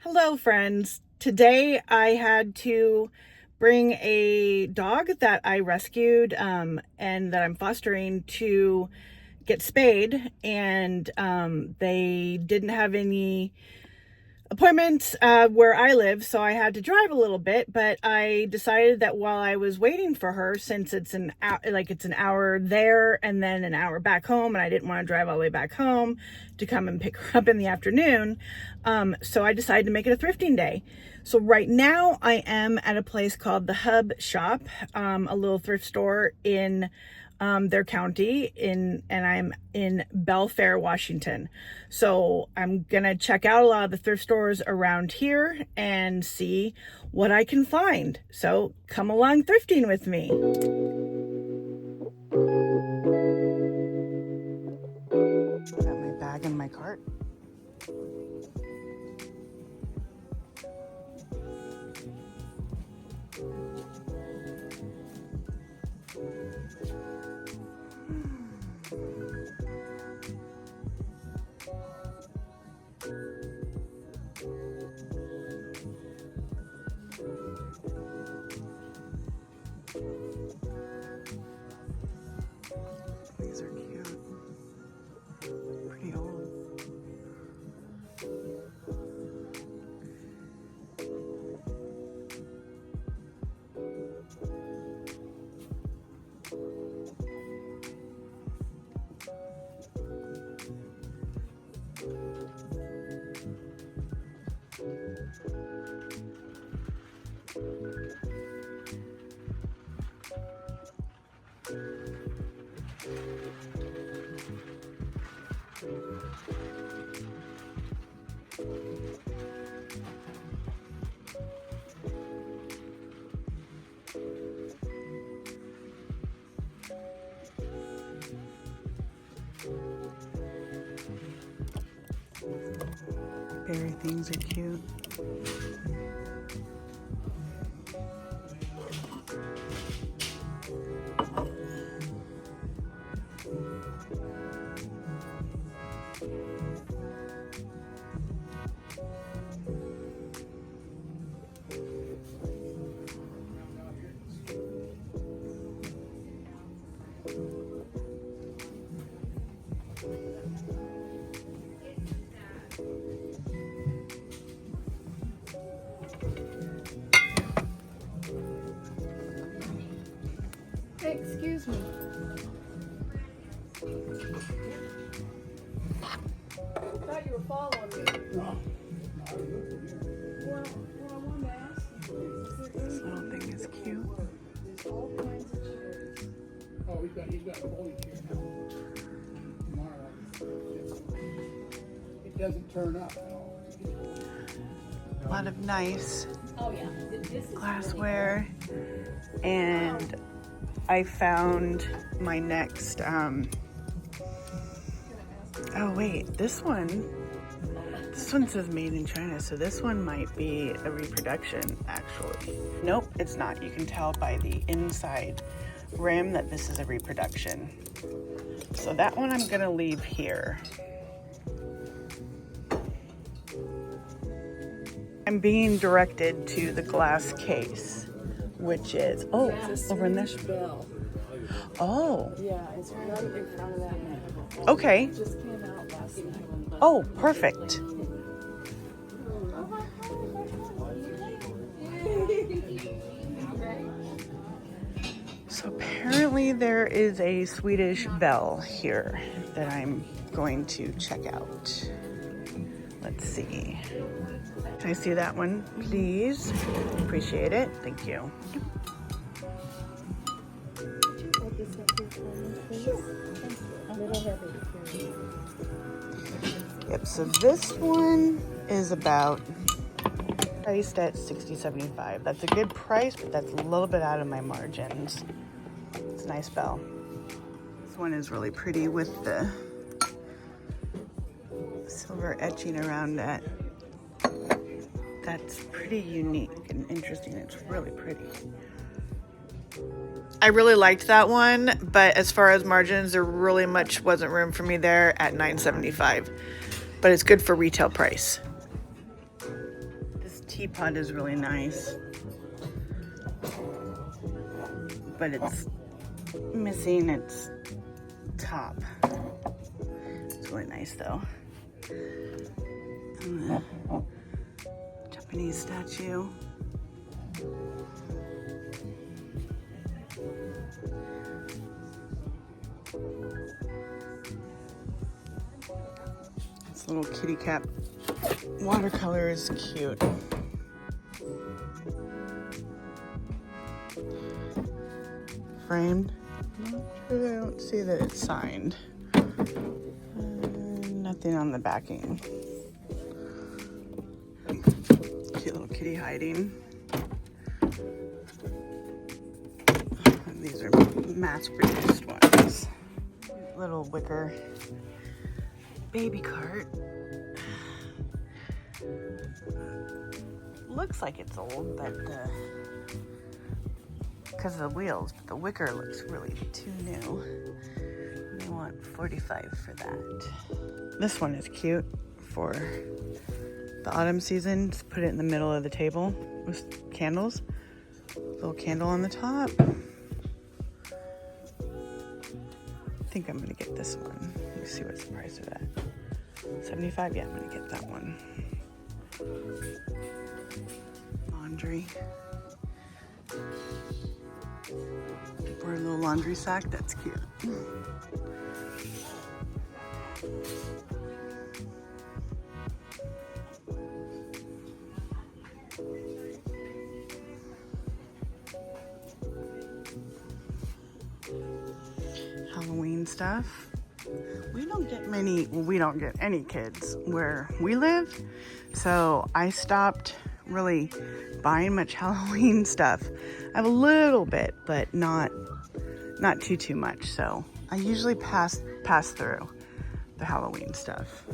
Hello, friends. Today I had to bring a dog that I rescued and that I'm fostering to get spayed, and they didn't have any appointments where I live, so I had to drive a little bit. But I decided that while I was waiting for her, since it's an hour there and then an hour back home, and I didn't want to drive all the way back home to come and pick her up in the afternoon, so I decided to make it a thrifting day. So right now I am at a place called the HUB Shop, a little thrift store in their county, and I'm in Belfair, Washington. So I'm gonna check out a lot of the thrift stores around here and see what I can find. So come along thrifting with me. Got my bag in my cart. These are cute. Pretty old. Berry things are cute. Hey, excuse me. I thought you were following me. No. Well, I wanted to ask you, is there This little thing is cute. there's all kinds of chairs. Oh, he's got a folding chair now. Tomorrow. It doesn't turn up at all. A lot of nice Oh yeah, this is glassware, and I found my next oh wait, this one says made in China, so this one might be a reproduction actually. Nope, it's not. You can tell by the inside rim that this is a reproduction. So that one I'm gonna leave here. I'm being directed to the glass case, which is, oh, over in this. Bell. Oh, Yeah, it's right in front of that man. okay. It just came out last night. Oh, perfect. So apparently there is a Swedish bell here that I'm going to check out. Let's see. Can I see that one, please? Appreciate it. Thank you. Yep, so this one is about priced at $60.75. That's a good price, but that's a little bit out of my margins. It's a nice bell. This one is really pretty with the silver etching around that. That's pretty unique and interesting. It's really pretty. I really liked that one, but as far as margins, there really much wasn't room for me there at $9.75. But it's good for retail price. teapot is really nice, but it's missing its top. It's really nice though. And the Japanese statue. This little kitty cat watercolor is cute. Framed. Not sure, I don't see that it's signed. Nothing on the backing. Cute little kitty hiding. These are mass-produced ones. Little wicker baby cart. Looks like it's old, but because of the wheels, but the wicker looks really too new. They want $45 for that. This one is cute for the autumn season. Just put it in the middle of the table with candles. Little candle on the top. I think I'm gonna get this one. Let me see what's the price of that. $75. Yeah, I'm gonna get that one. Laundry. For a little laundry sack, that's cute. Halloween stuff. We don't get many, well, we don't get any kids where we live, so I stopped really buying much Halloween stuff. I have a little bit, but not too much, so I usually pass through the Halloween stuff,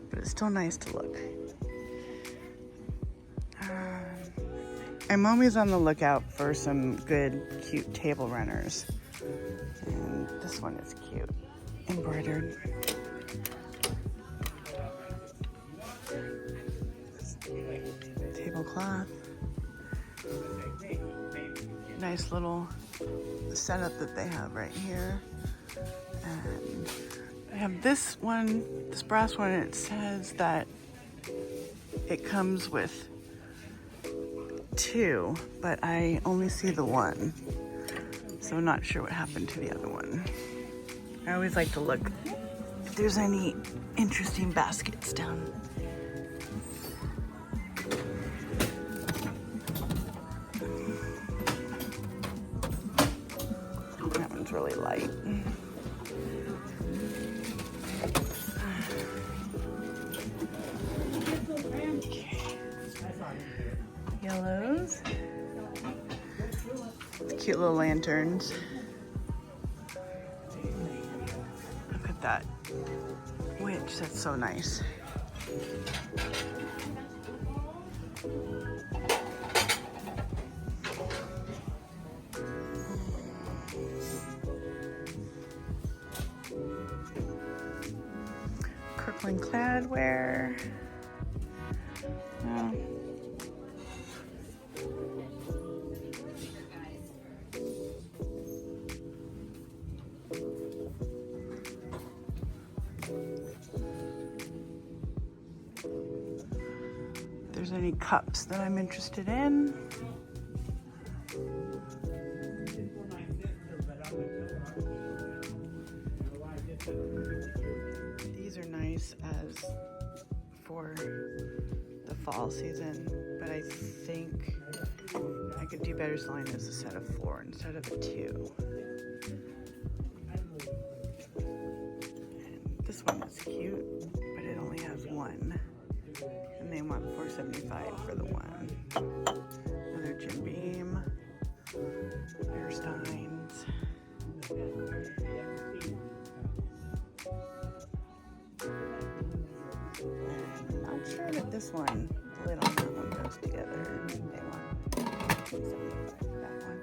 but it's still nice to look. I'm always on the lookout for some good, cute table runners, and this one is cute. Embroidered. Tablecloth. Nice little setup that they have right here. And I have this one, this brass one, and it says that it comes with 2, but I only see the one. So I'm not sure what happened to the other one. I always like to look if there's any interesting baskets down. That one's really light. Okay. Yellows. Cute little lanterns. Look at that witch, that's so nice. Kirkland Cladware. Oh. If there's any cups that I'm interested in. These are nice as for the fall season, but I think I could do better selling as a set of 4 instead of a 2. And this one is cute, but it only has 1. And they want $4.75 for the one. Another Jim Beam. Bearsteins. And I'm not sure that this one, the lid on that one goes together. They want $2.75 for that one.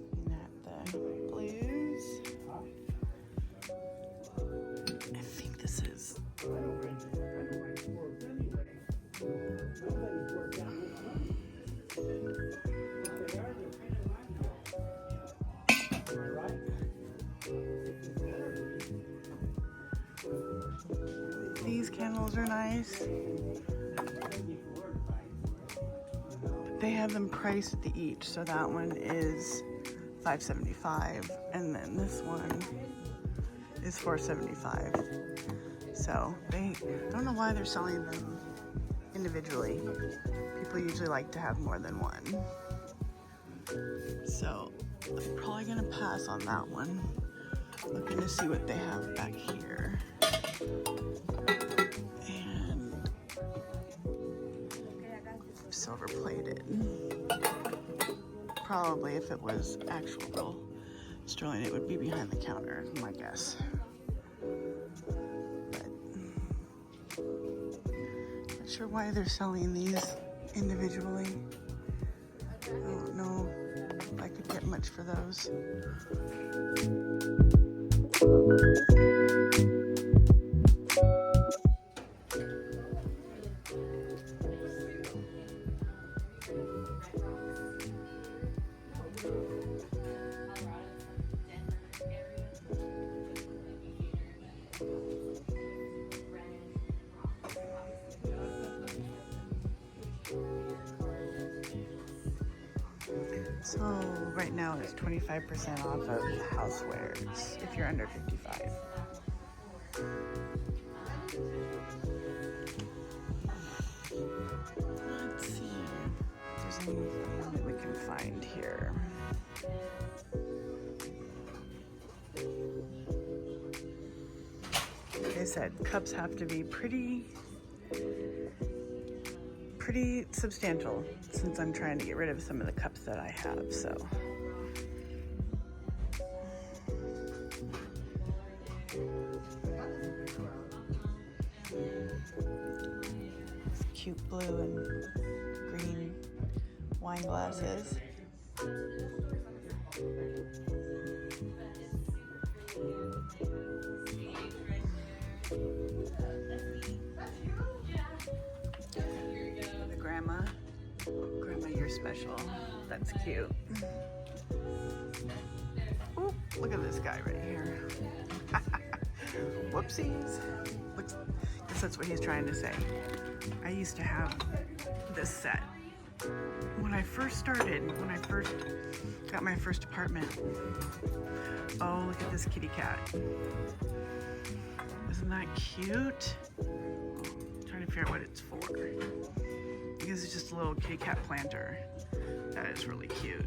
Looking at the blues. I think this is These candles are nice. They have them priced at the each, so that one is $5.75, and then this one is $4.75. So I don't know why they're selling them individually. People usually like to have more than one. So I'm probably gonna pass on that one. Looking to see what they have back here. And silver plated. Probably if it was actual real sterling, it would be behind the counter, is my guess. But not sure why they're selling these individually. I don't know if I could get much for those. So right now it's 25% off of housewares if you're under 55. Let's see if there's anything that we can find here. Like I said, cups have to be pretty substantial since I'm trying to get rid of some of the cups that I have, so. Cute blue and green wine glasses. Grandma, you're special. That's cute. Ooh, look at this guy right here. Whoopsies. Guess that's what he's trying to say. I used to have this set. When I first got my first apartment. Oh, look at this kitty cat. Isn't that cute? I'm trying to figure out what it's for. I guess it's just a little kitty cat planter. That is really cute.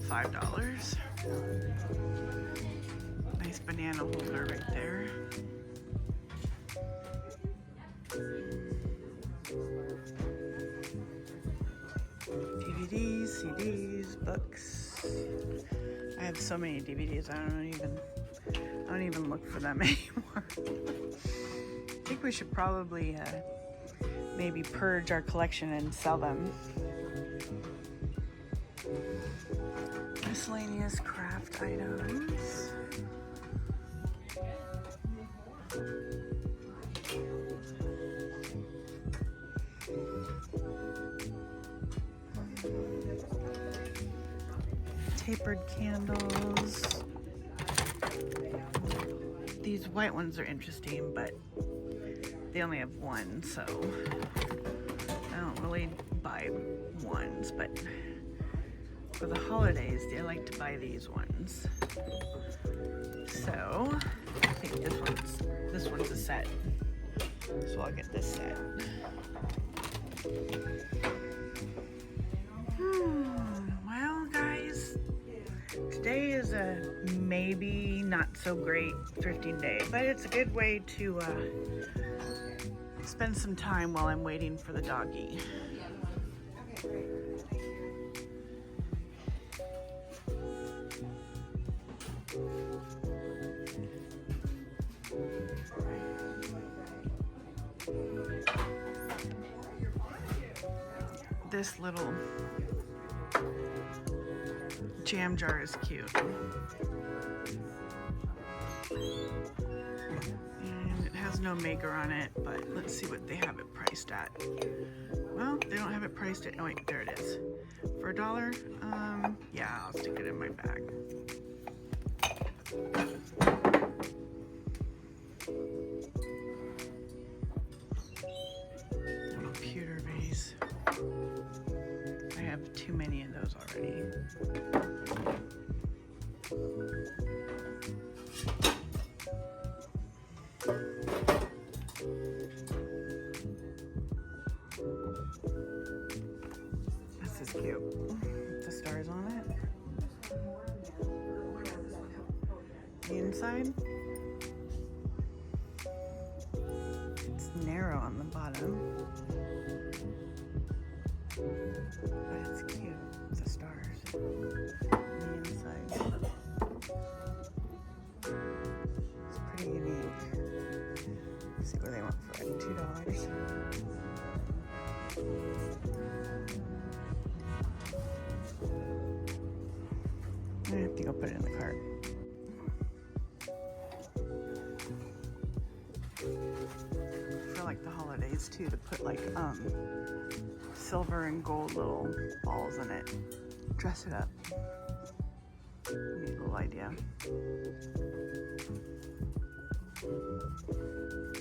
$5. Nice banana holder right there. DVDs, CDs, books. I have so many DVDs, I don't even look for them anymore. I think we should probably maybe purge our collection and sell them. Miscellaneous craft items. Tapered candles. These white ones are interesting, but they only have one, so I don't really buy ones, but for the holidays, I like to buy these ones. So I think this one's a set. So I'll get this set. Well, guys, today is a maybe not so great thrifting day, but it's a good way to spend some time while I'm waiting for the doggy. This little jam jar is cute. And it has no maker on it, but let's see what they have it priced at. Well, they don't have it priced at, oh wait, there it is. For $1, yeah, I'll stick it in my bag. too many of those already. This is cute. The stars on it. The inside. It's narrow on the bottom. But it's cute. The stars. The inside. It's pretty unique. Let's see what they want for it. $2. I have to go put it in the cart. For like the holidays too, to put like silver and gold little balls in it. Dress it up. Neat little idea.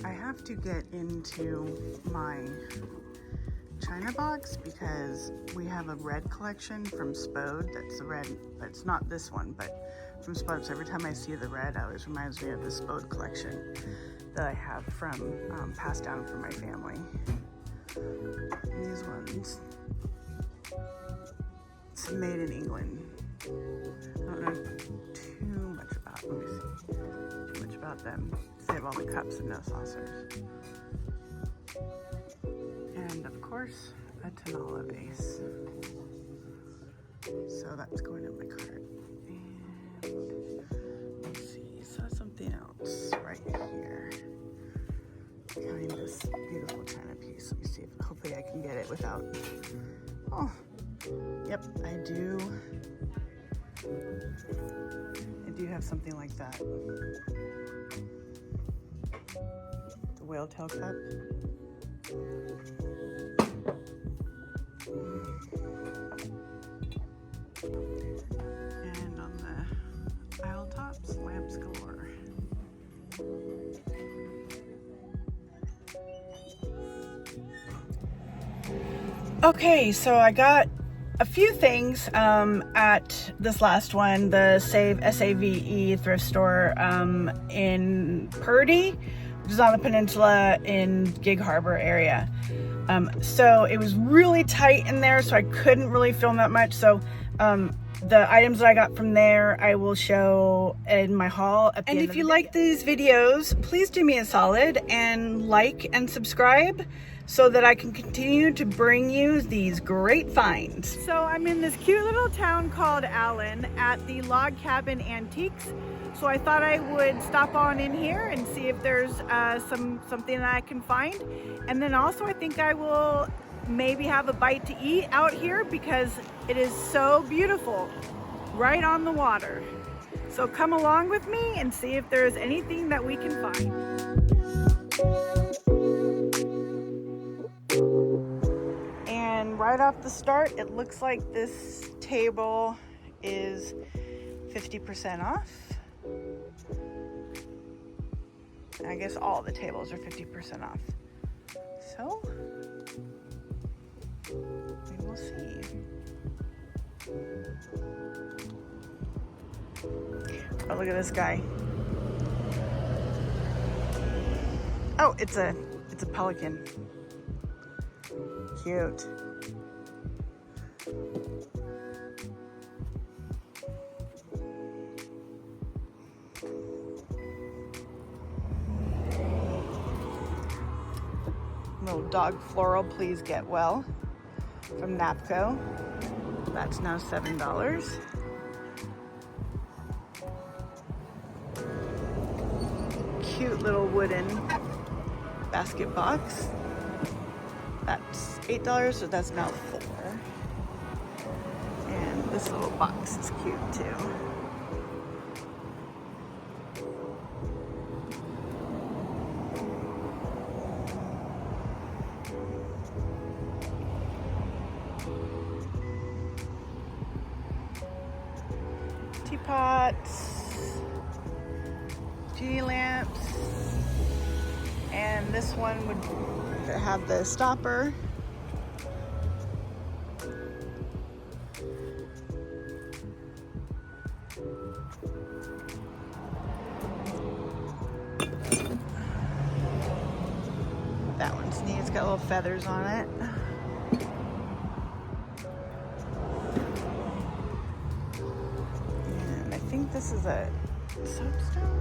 I have to get into my China box because we have a red collection from S.A.V.E. that's the red, but it's not this one, but from S.A.V.E. So every time I see the red, it always reminds me of the S.A.V.E. collection that I have from passed down from my family. And these ones, it's made in England. I don't know too much about, let me see, too much about them. They have all the cups and no saucers. And of course, a Tanola vase. So that's going in my cart. And let's see, saw something else right here. Counting this beautiful china piece. Let me see if hopefully I can get it without. Oh, yep, I do have something like that. The whale tail cup. And on the aisle tops, lamps galore. Okay, so I got a few things at this last one, the S.A.V.E. thrift store in Purdy, which is on the peninsula in Gig Harbor area. So it was really tight in there, so I couldn't really film that much. So the items that I got from there, I will show in my haul at the end of the video. And if you like these videos, please do me a solid and like and subscribe so that I can continue to bring you these great finds. So I'm in this cute little town called Allyn at the Log Cabin Antiques. So I thought I would stop on in here and see if there's something that I can find. And then also I think I will maybe have a bite to eat out here because it is so beautiful right on the water. So come along with me and see if there's anything that we can find. And right off the start, it looks like this table is 50% off. I guess all the tables are 50% off. So we will see. Oh, look at this guy. Oh, it's a pelican. Cute. Little dog floral, please get well, from Napco. That's now $7. Cute little wooden basket box. That's $8, so that's now $4. And this little box is cute too. Teapots, tea lamps, and this one would have the stopper. That one's neat. It's got little feathers on it. And I think this is a soapstone.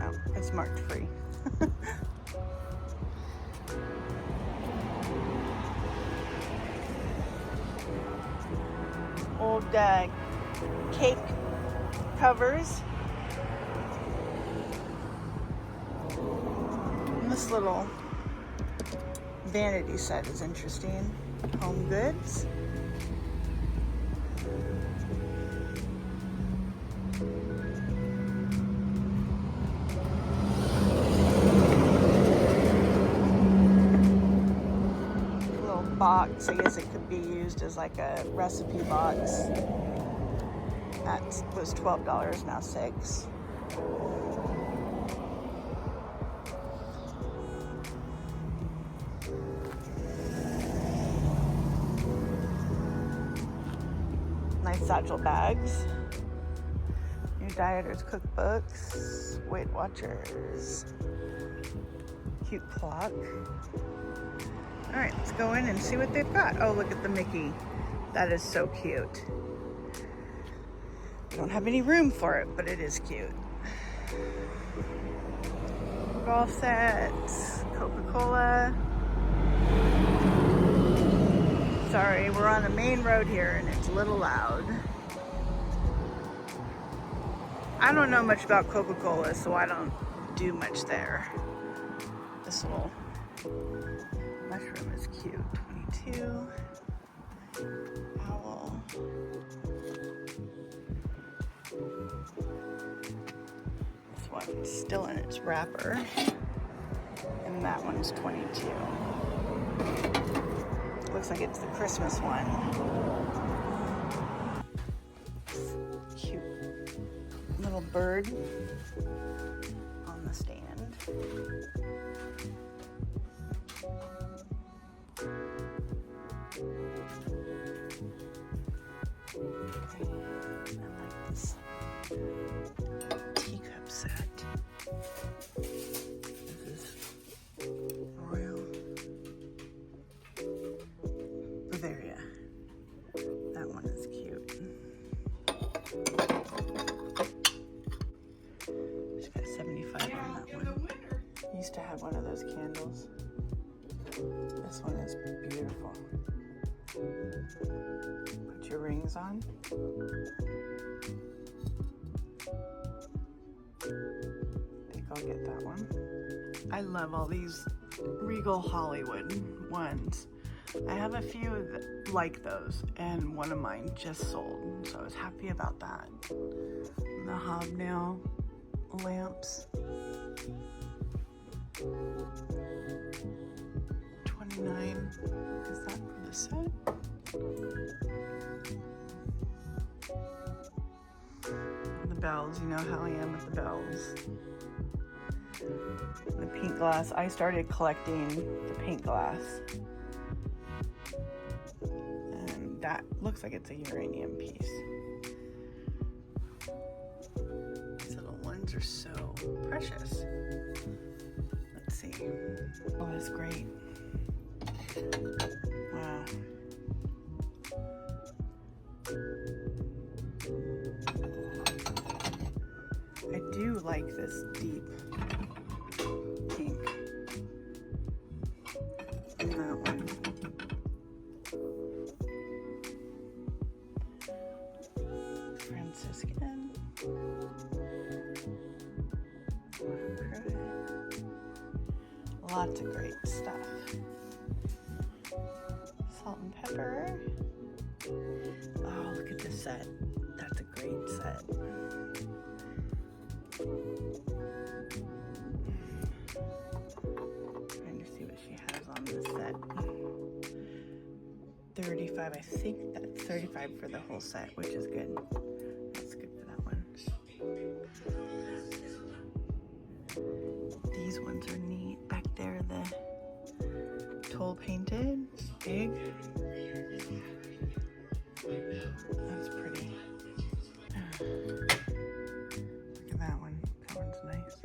Oh, it's marked free. Old cake covers. And this little vanity set is interesting. Home goods. Little box. I guess it could be used as like a recipe box. That was $12, now $6. Nice satchel bags. New dieters cookbooks. Weight Watchers. Cute clock. All right, let's go in and see what they've got. Oh, look at the Mickey. That is so cute. We don't have any room for it, but it is cute. Golf sets, Coca-Cola. Sorry, we're on the main road here and it's a little loud. I don't know much about Coca-Cola, so I don't do much there. This little mushroom is cute. 22. Owl. This one's still in its wrapper. And that one's 22. Looks like it's the Christmas one. Cute little bird on the stand. Okay. I like this teacup set. This is Royal Bavaria. That one is cute. She's got 75 on that one. Used to have one of those candles. This one is beautiful. Put your rings on. I think I'll get that one. I love all these Regal Hollywood ones. I have a few like those, and one of mine just sold, so I was happy about that. The hobnail lamps. 29. Is that for the set? The bells, you know how I am with the bells. The pink glass. I started collecting the pink glass. And that looks like it's a uranium piece. These little ones are so precious. Let's see. Oh, that's great. Wow. I do like this deep pink in that one. Franciscan. Lots of great stuff. Salt and pepper. Oh, look at this set. That's a great set. Trying to see what she has on this set. 35. I think that's 35 for the whole set, which is good. That's good for that one. These ones are neat. Back there, the toll painted. Big. That's pretty. Look at that one. That one's nice.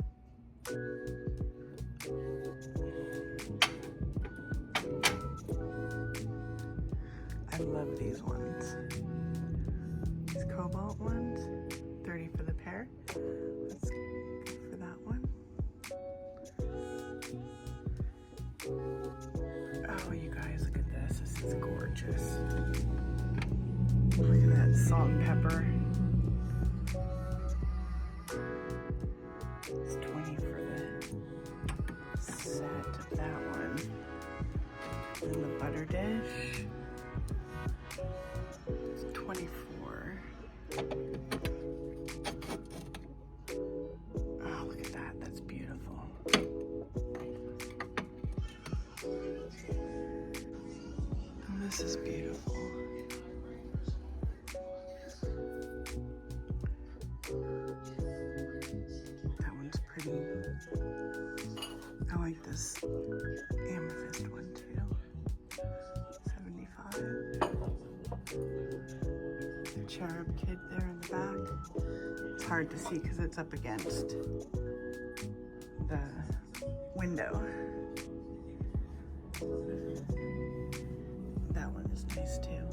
gorgeous. Look at that salt and pepper. It's 20 for the set of that one. And the butter dish. It's 24. Oh, look at that. That's beautiful. Oh, this is beautiful. That one's pretty. I like this amethyst one too. 75. The cherub kid there in the back. It's hard to see because it's up against the window. That one is nice too.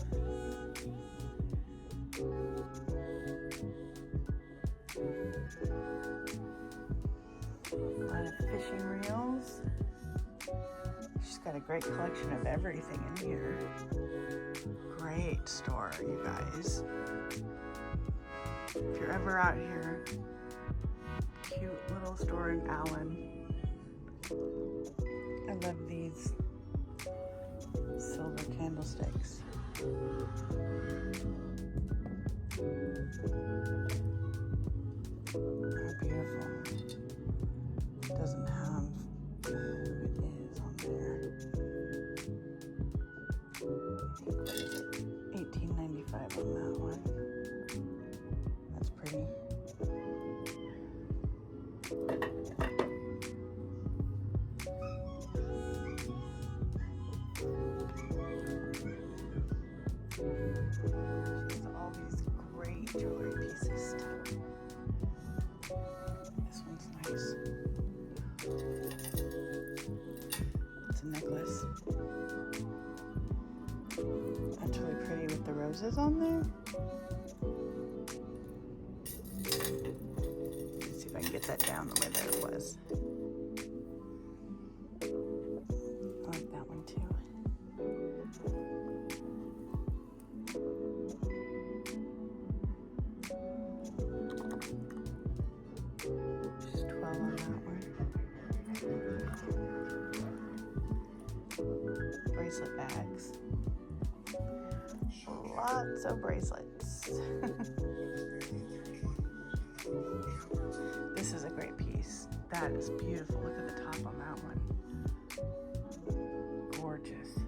A lot of fishing reels. She's got a great collection of everything in here. Great store, you guys. If you're ever out here, cute little store in Allyn. I love these silver candlesticks. How beautiful. It doesn't have who it is on there. $18.95 on that one. That's pretty. There's all these great jewelry pieces too. This one's nice. It's a necklace. That's really pretty with the roses on there. Let's see if I can get that down the way that it was. I like that one too. Just 12 on that one. Bracelet bags. Lots of bracelets. This is a great piece. That is beautiful. Look at the top on that one. Gorgeous.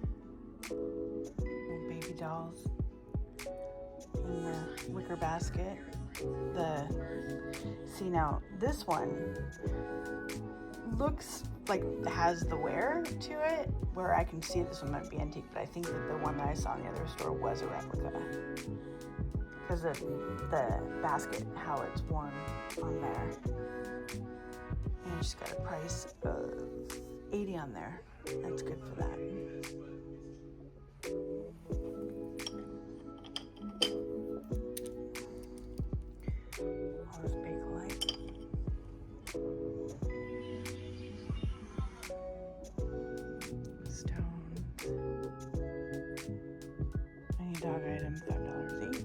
Little baby dolls in the wicker basket. See now, this one looks like it has the wear to it, where I can see this one might be antique, but I think that the one that I saw in the other store was a replica because of the basket, how it's worn on there. And she's got a price of $80 on there. That's good for that. All this Bakelite. Stones. Any dog item, $5 each.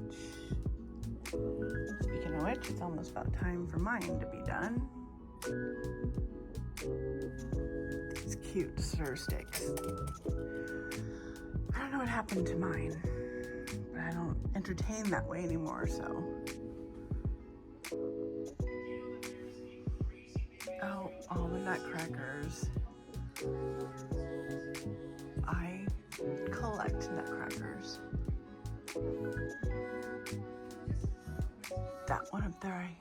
Speaking of which, it's almost about time for mine to be done. These cute stir sticks. I don't know what happened to mine, but I don't entertain that way anymore, so. Oh, almond nutcrackers. I collect nutcrackers. That one up there, I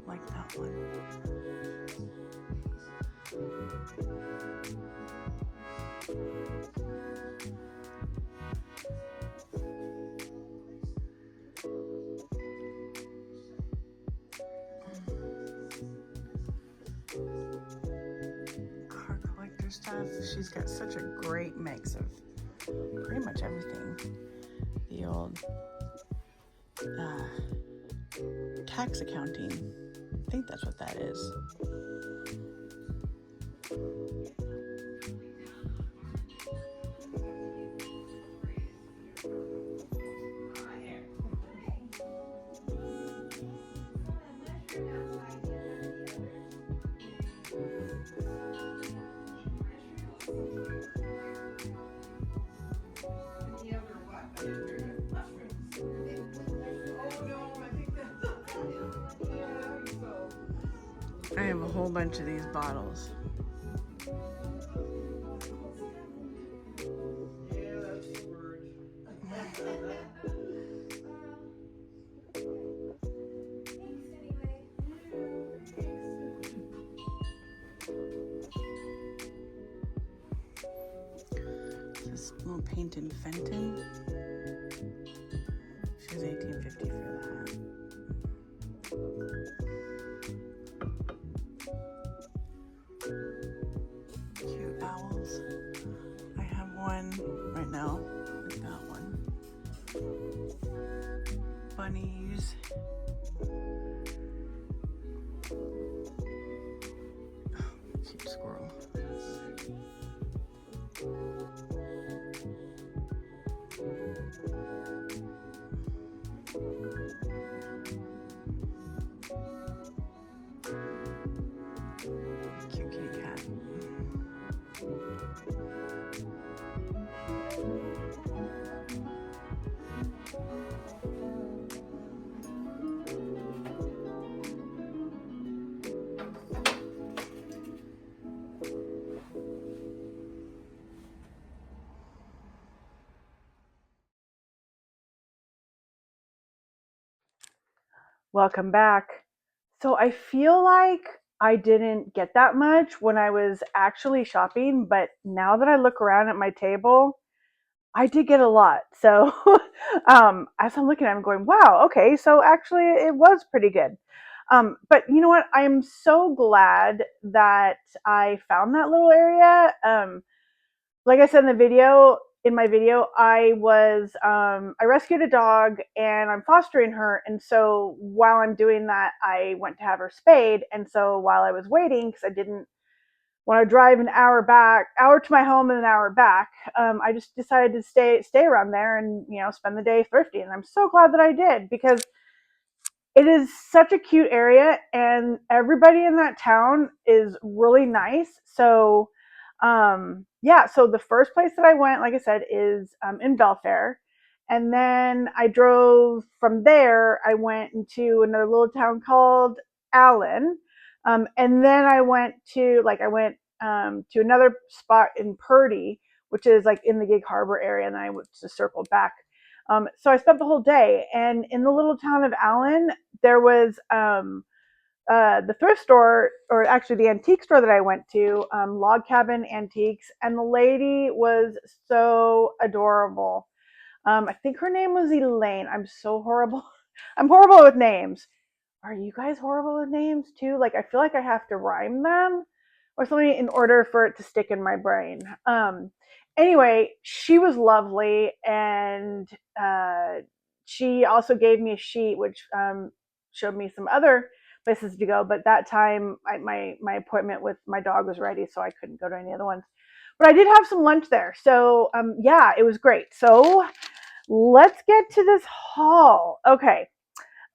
like that one. Car collector stuff. She's got such a great mix of pretty much everything. The old tax accounting. I think that's what that is. whole bunch of these bottles. Yeah, that's the word. This little painted Fenton. She was $18.50 for that. Cute owls. I have one right now. Like that one. Bunnies. Cute squirrel. Cute kitty cat. Welcome back. So I feel like I didn't get that much when I was actually shopping, but now that I look around at my table, I did get a lot. So as I'm looking at it, I'm going, wow, okay, so actually it was pretty good. But you know what? I am so glad that I found that little area. Like I said in my video, I rescued a dog and I'm fostering her. And so while I'm doing that, I went to have her spayed. And so while I was waiting, because I didn't want to drive an hour to my home and an hour back, I just decided to stay around there and, spend the day thrifting. And I'm so glad that I did, because it is such a cute area and everybody in that town is really nice. So yeah, so the first place that I went, like I said, is in Belfair. And then I drove from there, I went into another little town called Allyn. And then I went to another spot in Purdy, which is like in the Gig Harbor area. And then I just circled back. So I spent the whole day, and in the little town of Allyn, there was the thrift store, or actually the antique store that I went to, Log Cabin Antiques, and the lady was so adorable. I think her name was Elaine. I'm so horrible. I'm horrible with names. Are you guys horrible with names too? Like, I feel like I have to rhyme them or something in order for it to stick in my brain. Anyway, she was lovely, and she also gave me a sheet, which showed me some other places to go. But that time, my appointment with my dog was ready, so I couldn't go to any other ones. But I did have some lunch there, so yeah, it was great. So let's get to this haul. Okay,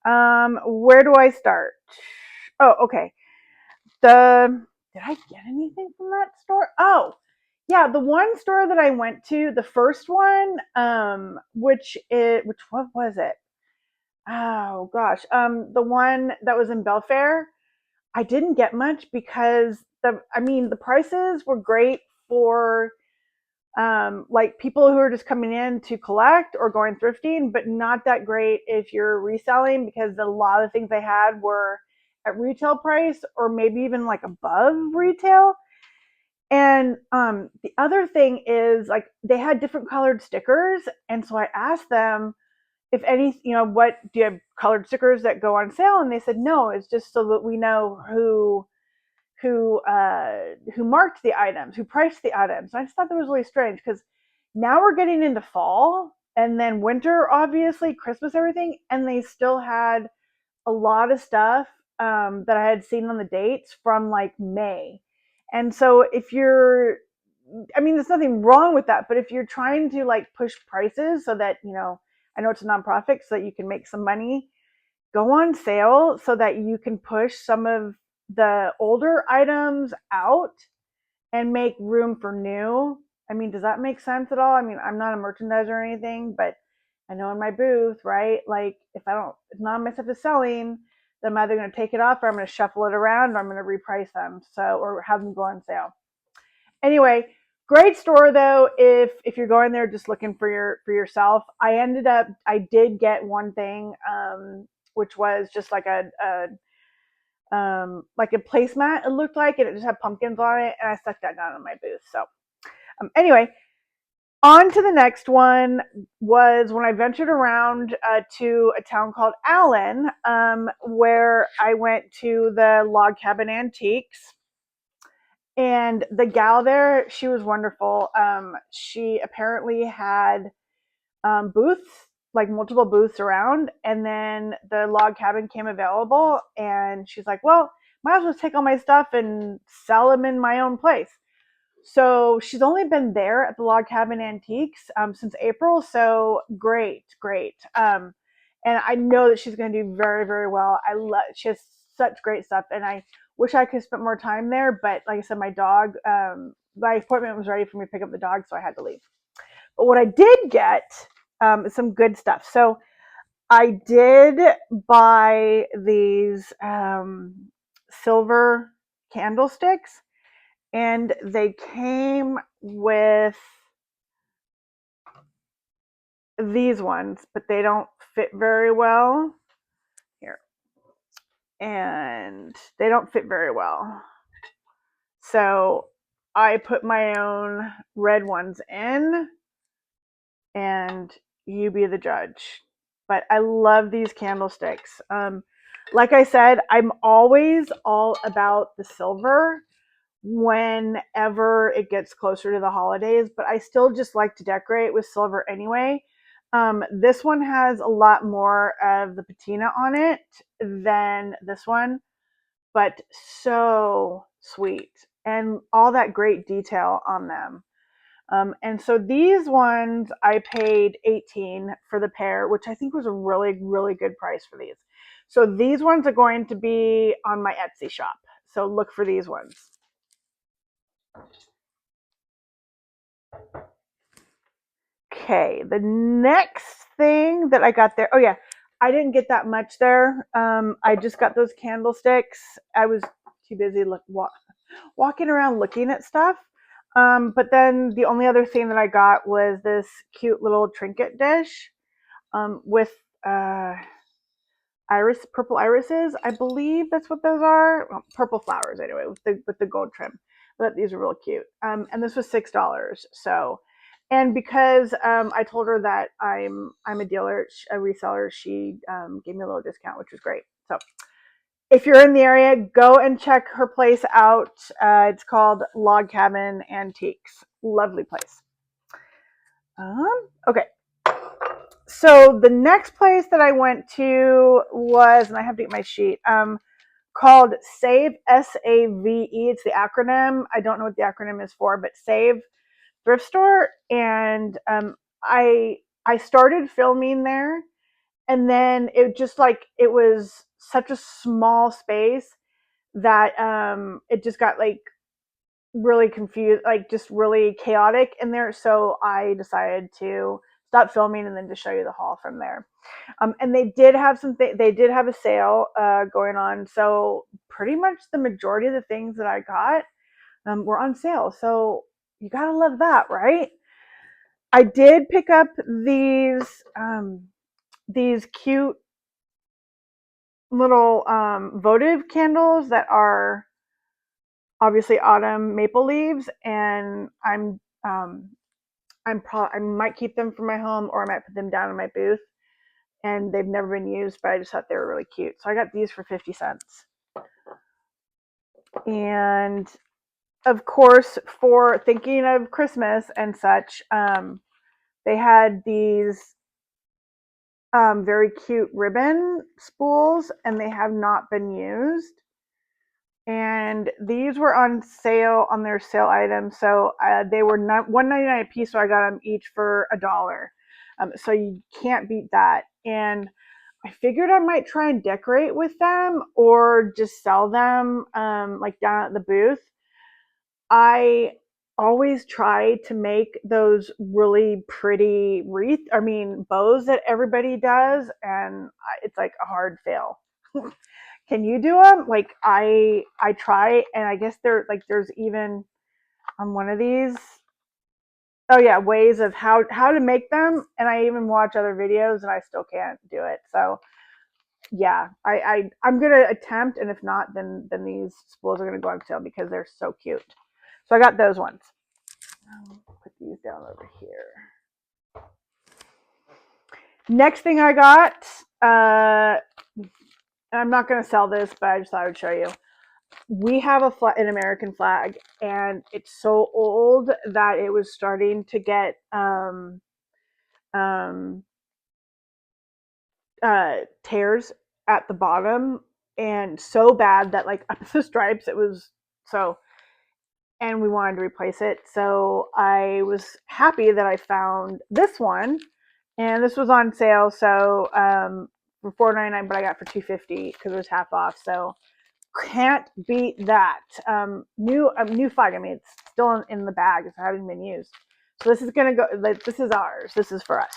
where do I start? Oh, okay. Did I get anything from that store? Oh, yeah, the one store that I went to, the first one, which what was it? Oh gosh, the one that was in Belfair. I didn't get much because the prices were great for like people who are just coming in to collect or going thrifting, but not that great if you're reselling, because a lot of things they had were at retail price or maybe even like above retail. And the other thing is, like, they had different colored stickers, and so I asked them if any, what do you have colored stickers that go on sale, and they said no, it's just so that we know who marked the items, who priced the items. And I just thought that was really strange, because now we're getting into fall and then winter, obviously Christmas, everything, and they still had a lot of stuff that I had seen on the dates from like May. And so there's nothing wrong with that, but if you're trying to like push prices so that, I know it's a nonprofit, so that you can make some money, go on sale so that you can push some of the older items out and make room for new. Does that make sense at all? I'm not a merchandiser or anything, but I know in my booth, right? Like, if none of my stuff is selling, that I'm either going to take it off or I'm going to shuffle it around or I'm going to reprice them. So, or have them go on sale. Anyway, great store though. If you're going there just looking for yourself, I did get one thing, which was just like like a placemat. It looked like, and it just had pumpkins on it, and I stuck that down in my booth. So, anyway, on to the next one was when I ventured around to a town called Allyn, where I went to the Log Cabin Antiques. And the gal there, she was wonderful. She apparently had booths, like multiple booths around, and then the log cabin came available, and she's like, well, might as well take all my stuff and sell them in my own place. So she's only been there at the Log Cabin Antiques since April. So great. And I know that she's going to do very, very well. She has such great stuff, and I wish I could spend more time there. But like I said, my appointment was ready for me to pick up the dog, so I had to leave. But what I did get is some good stuff. So I did buy these silver candlesticks, and they came with these ones, but they don't fit very well. Here. And they don't fit very well. So I put my own red ones in, and you be the judge. But I love these candlesticks. Like I said, I'm always all about the silver whenever it gets closer to the holidays, but I still just like to decorate with silver anyway. This one has a lot more of the patina on it than this one, but so sweet and all that great detail on them. And so these ones I paid $18 for the pair, which I think was a really, really good price for these. So these ones are going to be on my Etsy shop. So look for these ones. Okay, the next thing that I got there, oh yeah, I didn't get that much there. I just got those candlesticks. I was too busy walking around looking at stuff. But then the only other thing that I got was this cute little trinket dish with purple irises. I believe that's what those are. Well, purple flowers anyway, with the gold trim. But these are real cute. And this was $6. So, and because I told her that I'm a dealer, a reseller, she gave me a little discount, which was great. So, if you're in the area, go and check her place out. It's called Log Cabin Antiques. Lovely place. Okay. So the next place that I went to was, and I have to get my sheet, called S.A.V.E, S-A-V-E. It's the acronym. I don't know what the acronym is for, but S.A.V.E thrift store. And I started filming there, and then it just it was such a small space that it just got really confused, just really chaotic in there. So I decided to stop filming and then just show you the haul from there. And they did have they did have a sale going on. So pretty much the majority of the things that I got were on sale. So you gotta love that, right? I did pick up these cute little votive candles that are obviously autumn maple leaves, and I might keep them for my home, or I might put them down in my booth. And they've never been used, but I just thought they were really cute. So I got these for 50 cents. And of course, for thinking of Christmas and such, they had these very cute ribbon spools, and they have not been used. And these were on sale on their sale items, so they were $1.99 a piece. So I got them each for $1. So you can't beat that. And I figured I might try and decorate with them or just sell them like down at the booth. I always try to make those really pretty bows that everybody does, and it's like a hard fail. Can you do them? Like I try, and I guess there's even on one of these. Oh yeah, ways of how to make them, and I even watch other videos, and I still can't do it. So yeah, I'm gonna attempt, and if not, then these spools are gonna go on sale because they're so cute. So I got those ones. I'll put these down over here. Next thing I got, I'm not gonna sell this, but I just thought I would show you. We have an American flag, and it's so old that it was starting to get um, tears at the bottom, and so bad that like up the stripes it was so. And we wanted to replace it, so I was happy that I found this one, and this was on sale. So for $4.99, but I got for $2.50 because it was half off. So can't beat that. New flag. I mean, it's still in the bag. It hasn't been used. So this is gonna go. Like, this is ours. This is for us.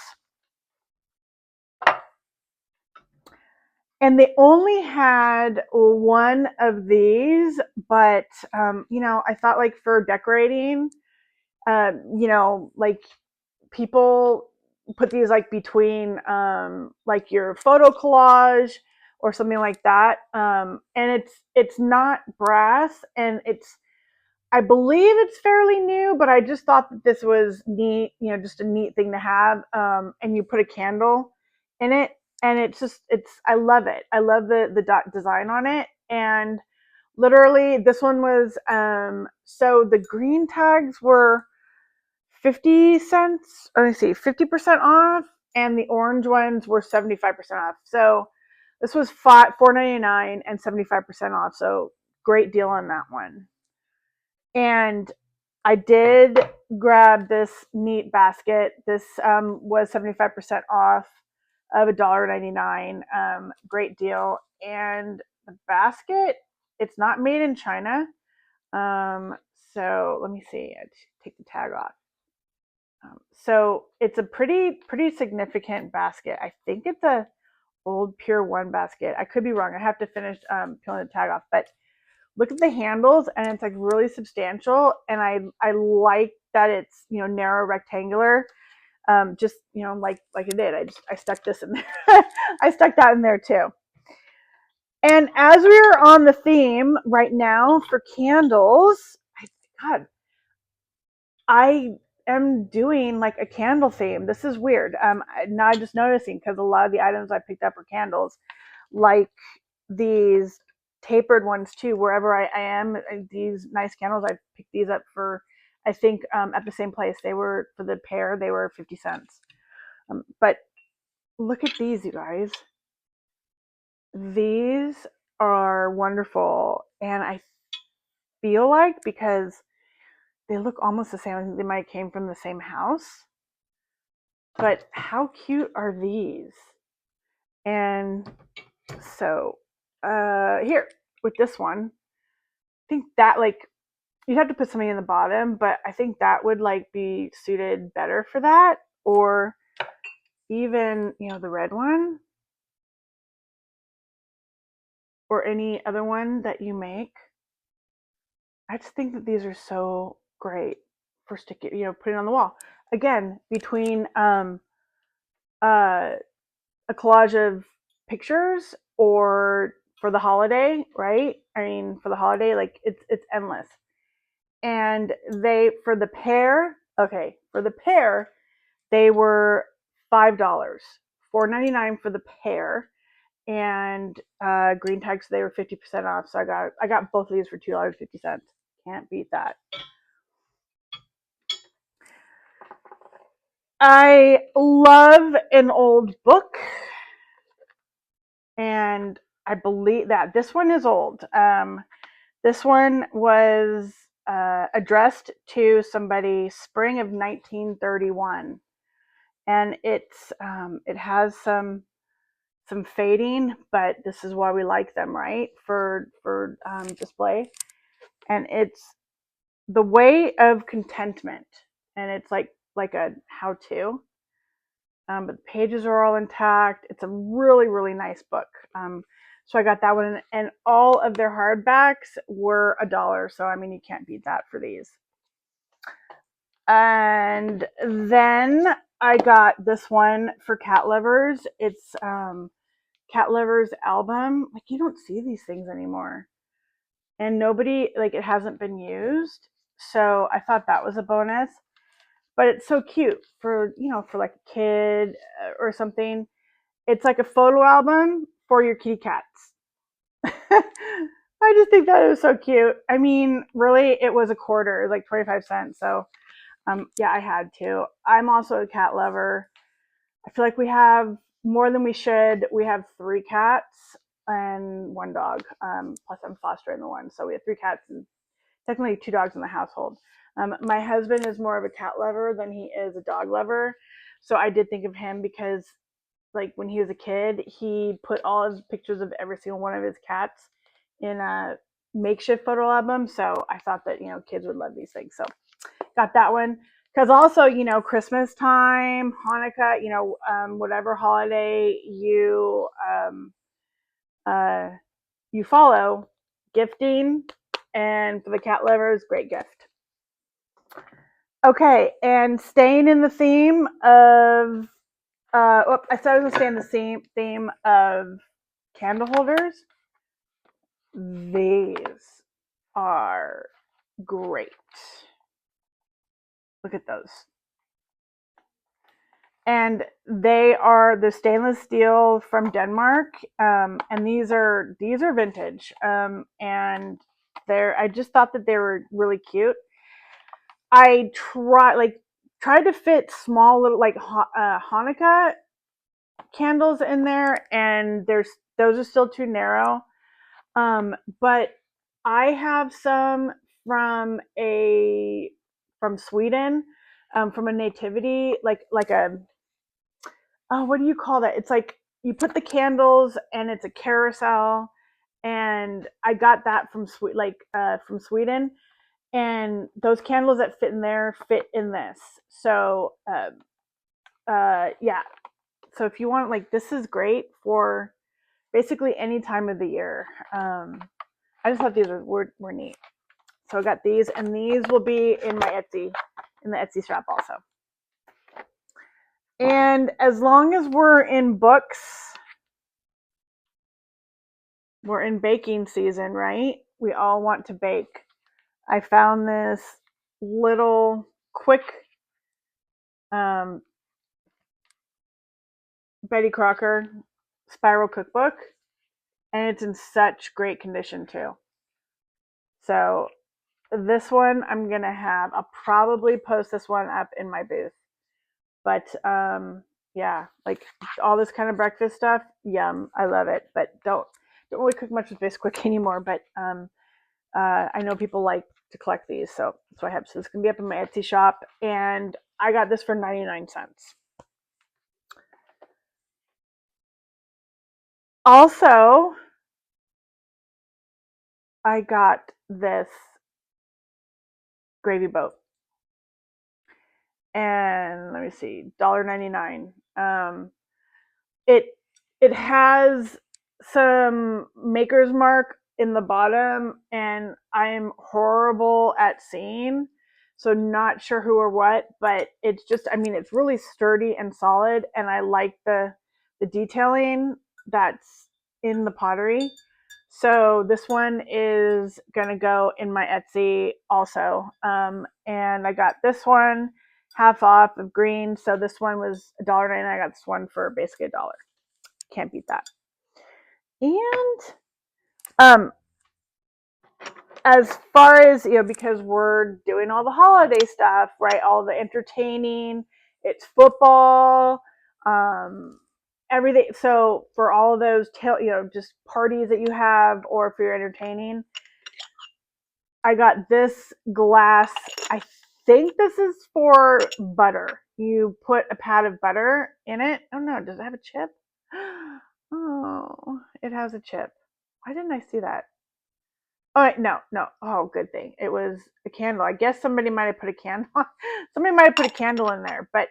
And they only had one of these, but I thought like for decorating, like people put these like between like your photo collage or something like that. And it's not brass, and I believe it's fairly new, but I just thought that this was neat, just a neat thing to have. And you put a candle in it, and I love it. I love the dot design on it. And literally, this one was, so the green tags were 50 cents, or let me see, 50% off, and the orange ones were 75% off. So this was $4.99 and 75% off. So great deal on that one. And I did grab this neat basket. This was 75% off of $1.99. Great deal. And the basket, it's not made in China. So let me see. I take the tag off. So it's a pretty significant basket. I think it's a old Pure One basket. I could be wrong. I have to finish peeling the tag off, but look at the handles, and it's like really substantial, and I like that it's narrow, rectangular, just like it did. I stuck this in there. I stuck that in there too. And as we are on the theme right now for candles, God, I am doing like a candle theme. This is weird. Now I'm just noticing because a lot of the items I picked up are candles, like these tapered ones too. Wherever I am, these nice candles, I picked these up for, I think at the same place. They were, for the pair, they were 50 cents. But look at these, you guys. These are wonderful, and I feel like because they look almost the same, I think they might have came from the same house. But how cute are these? And so here with this one, I think that like you'd have to put something in the bottom, but I think that would like be suited better for that, or even the red one, or any other one that you make. I just think that these are so great for sticking, putting on the wall. Again, between uh, a collage of pictures, or for the holiday, right? I mean, for the holiday, like it's endless. And they, for the pair, okay, for the pair, they were $5, $4.99 for the pair, and green tags, they were 50% off. So I got both of these for $2.50. Can't beat that. I love an old book, and I believe that this one is old. This one was addressed to somebody spring of 1931, and it has some fading, but this is why we like them, right? For display, and it's the Way of Contentment, and it's like a how-to. But the pages are all intact. It's a really, really nice book. So I got that one, and all of their hardbacks were $1. So I mean, you can't beat that for these. And then I got this one for cat lovers. It's cat lovers album. Like, you don't see these things anymore, and nobody, like, it hasn't been used. So I thought that was a bonus. But it's so cute for, for like a kid or something. It's like a photo album for your kitty cats. I just think that is so cute. I mean, really, it was a quarter, it was like 25 cents. So, yeah, I had to. I'm also a cat lover. I feel like we have more than we should. We have 3 cats and 1 dog. Plus, I'm fostering the one. So we have 3 cats and technically 2 dogs in the household. My husband is more of a cat lover than he is a dog lover. So I did think of him because, like, when he was a kid, he put all his pictures of every single one of his cats in a makeshift photo album. So I thought that, kids would love these things. So got that one. Because also, Christmas time, Hanukkah, whatever holiday uh, you follow, gifting, and for the cat lovers, great gift. Okay, and staying in the theme of, I thought I was going to stay in the theme of candle holders. These are great. Look at those. And they are the stainless steel from Denmark, and these are vintage, and I just thought that they were really cute. I tried to fit small little, like, Hanukkah candles in there, and those are still too narrow. But I have some from Sweden, from a nativity, like a, oh, what do you call that? It's like you put the candles and it's a carousel, and I got that from from Sweden, and those candles that fit in there fit in this. So yeah. So if you want, like, this is great for basically any time of the year. I just thought these were neat. So I got these, and these will be in my Etsy, in the Etsy shop also. And as long as we're in books, we're in baking season, right? We all want to bake. I found this little quick Betty Crocker spiral cookbook, and it's in such great condition too. So this one I'm gonna have. I'll probably post this one up in my booth. But yeah, like, all this kind of breakfast stuff, yum, I love it. But don't really cook much with Bisquick anymore. But I know people like to collect these, so that's what I have. So it's gonna be up in my Etsy shop, and I got this for 99 cents. Also, I got this gravy boat, and let me see, $1.99. It it has some Maker's Mark in the bottom, and I am horrible at seeing, so not sure who or what, but it's just, I mean, it's really sturdy and solid, and I like the detailing that's in the pottery. So this one is gonna go in my Etsy also, and I got this one half off of green. So this one was $1.99. I got this one for basically $1. Can't beat that. And as far as, because we're doing all the holiday stuff, right? All the entertaining, it's football, everything. So for all of those, just parties that you have, or if you're entertaining, I got this glass. I think this is for butter. You put a pat of butter in it. Oh no, does it have a chip? Oh, it has a chip. Why didn't I see that? Oh, no. Oh, good thing. It was a candle. I guess somebody might have put a candle. Somebody might have put a candle in there. But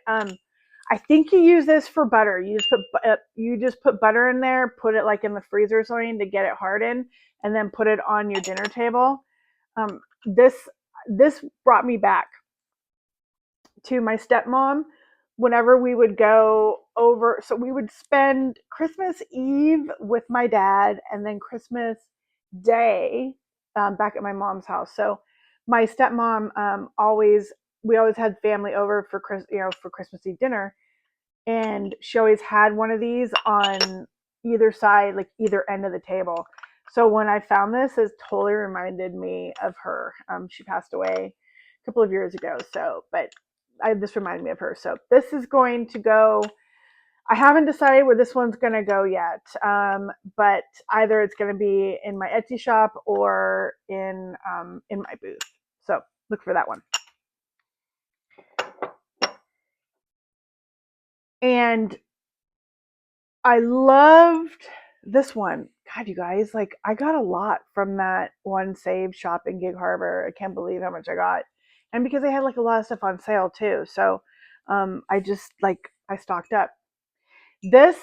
I think you use this for butter. You just put butter in there, put it like in the freezer or something to get it hardened, and then put it on your dinner table. Um, this brought me back to my stepmom whenever we would go over. So we would spend Christmas Eve with my dad, and then Christmas Day back at my mom's house. So my stepmom always we always had family over for for Christmas Eve dinner, and she always had one of these on either side, like either end of the table. So when I found this, it totally reminded me of her. She passed away a couple of years ago. So, but this reminded me of her. So this is going to go. I haven't decided where this one's going to go yet, but either it's going to be in my Etsy shop or in my booth. So look for that one. And I loved this one. God, you guys, like I got a lot from that one S.A.V.E shop in Gig Harbor. I can't believe how much I got. And because they had like a lot of stuff on sale too. So I just like I stocked up. This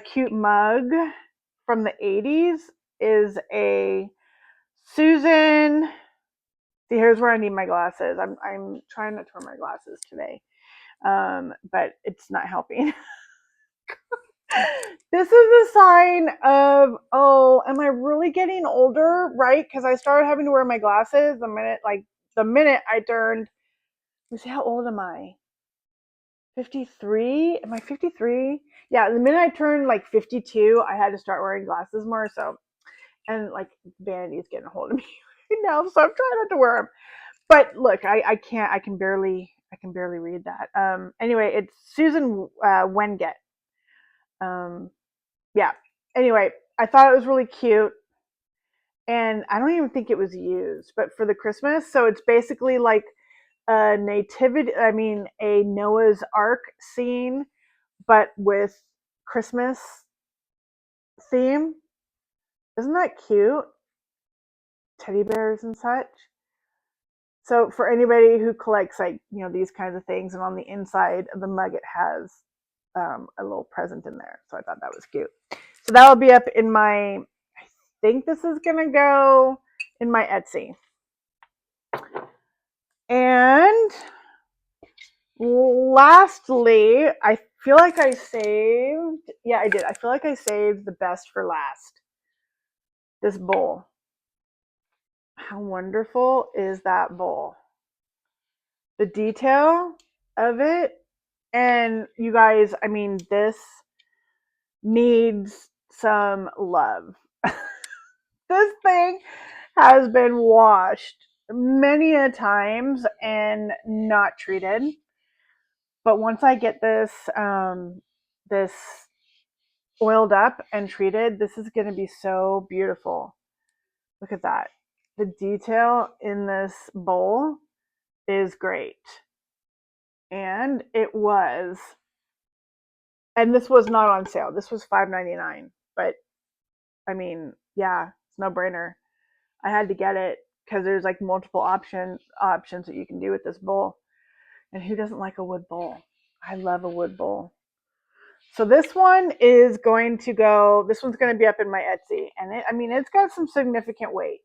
cute mug from the 80s is a Susan. See, here's where I need my glasses. I'm trying not to wear my glasses today. But it's not helping. This is a sign of, oh, am I really getting older? Right? Because I started having to wear my glasses the minute I turned. Let me see, how old am I? 53? Am I 53? Yeah, the minute I turned like 52, I had to start wearing glasses more. So, and like vanity's getting a hold of me right now, so I'm trying not to wear them. But look, I can't. I can barely read that. Anyway, it's Susan Wenget. Um, yeah. Anyway, I thought it was really cute, and I don't even think it was used, but for the Christmas, so it's basically like a nativity. I mean, a Noah's Ark scene, but with Christmas theme. Isn't that cute? Teddy bears and such. So for anybody who collects like these kinds of things, and on the inside of the mug it has a little present in there. So I thought that was cute. So that will be up in my. I think this is gonna go in my Etsy. And lastly, I feel like I saved. Yeah, I did. I feel like I saved the best for last. This bowl. How wonderful is that bowl? The detail of it. And you guys, I mean, this needs some love. This thing has been washed many a times and not treated. But once I get this oiled up and treated, this is going to be so beautiful. Look at that. The detail in this bowl is great. And this was not on sale. This was $5.99. But I mean, yeah, it's no brainer. I had to get it because there's like multiple options that you can do with this bowl. And who doesn't like a wood bowl? I love a wood bowl. So this one is going to go. This one's going to be up in my Etsy, and it's got some significant weight.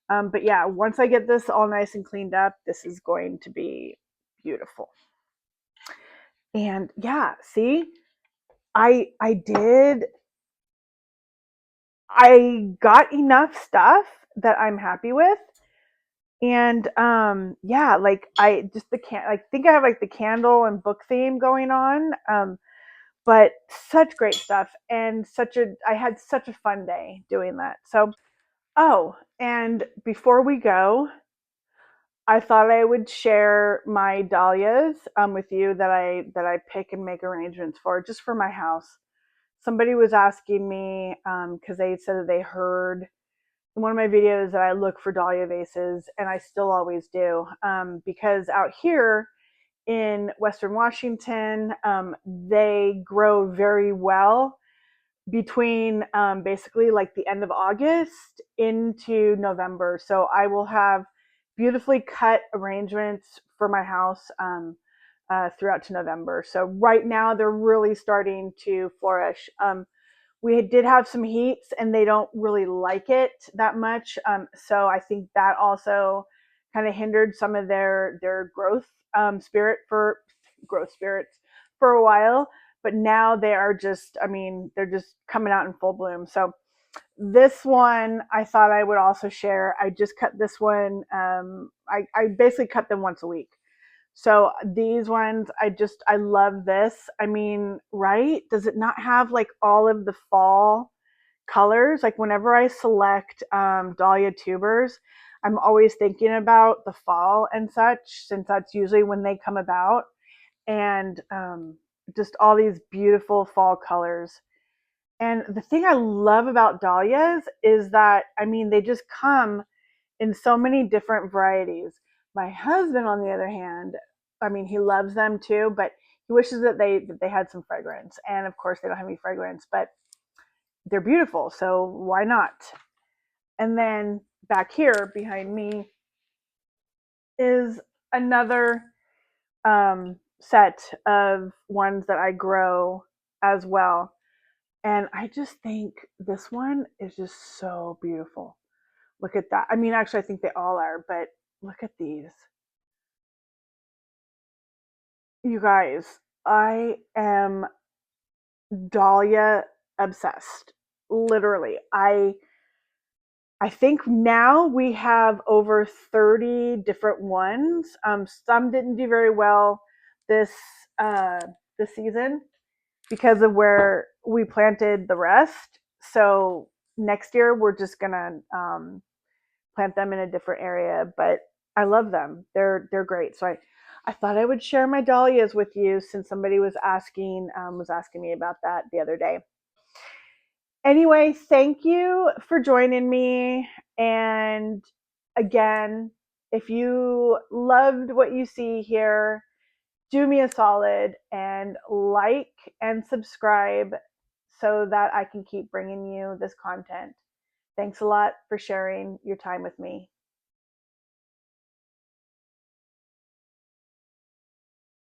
But yeah, once I get this all nice and cleaned up, this is going to be beautiful. And yeah, see, I got enough stuff that I'm happy with. And yeah, like I just think I have like the candle and book theme going on. But such great stuff, and I had such a fun day doing that. So, oh, and before we go, I thought I would share my dahlias with you that I pick and make arrangements for, just for my house. Somebody was asking me because they said that they heard in one of my videos that I look for dahlia vases, and I still always do, because out here in Western Washington, they grow very well between basically like the end of August into November. So I will have beautifully cut arrangements for my house throughout to November. So right now they're really starting to flourish. We did have some heats and they don't really like it that much. So I think that also kind of hindered some of their growth growth spirits for a while. But now they are just, I mean, they're just coming out in full bloom. So this one I thought I would also share. I just cut this one. I basically cut them once a week. So these ones, I love this. I mean, right? Does it not have like all of the fall colors? Like whenever I select dahlia tubers, I'm always thinking about the fall and such, since that's usually when they come about. And just all these beautiful fall colors. And the thing I love about dahlias is that, I mean, they just come in so many different varieties. My husband, on the other hand, I mean, he loves them too, but he wishes that they had some fragrance. And of course, they don't have any fragrance, but they're beautiful, so why not? And then back here behind me is another set of ones that I grow as well. And I just think this one is just so beautiful. Look at that. I mean, actually, I think they all are, but look at these. You guys, I am dahlia obsessed. Literally. I think now we have over 30 different ones. Some didn't do very well this uh, this season because of where we planted the rest. So next year we're just gonna plant them in a different area. But I love them. They're great. So I thought I would share my dahlias with you since somebody was asking me about that the other day. Anyway, thank you for joining me. And again, if you loved what you see here, do me a solid and like and subscribe so that I can keep bringing you this content. Thanks a lot for sharing your time with me.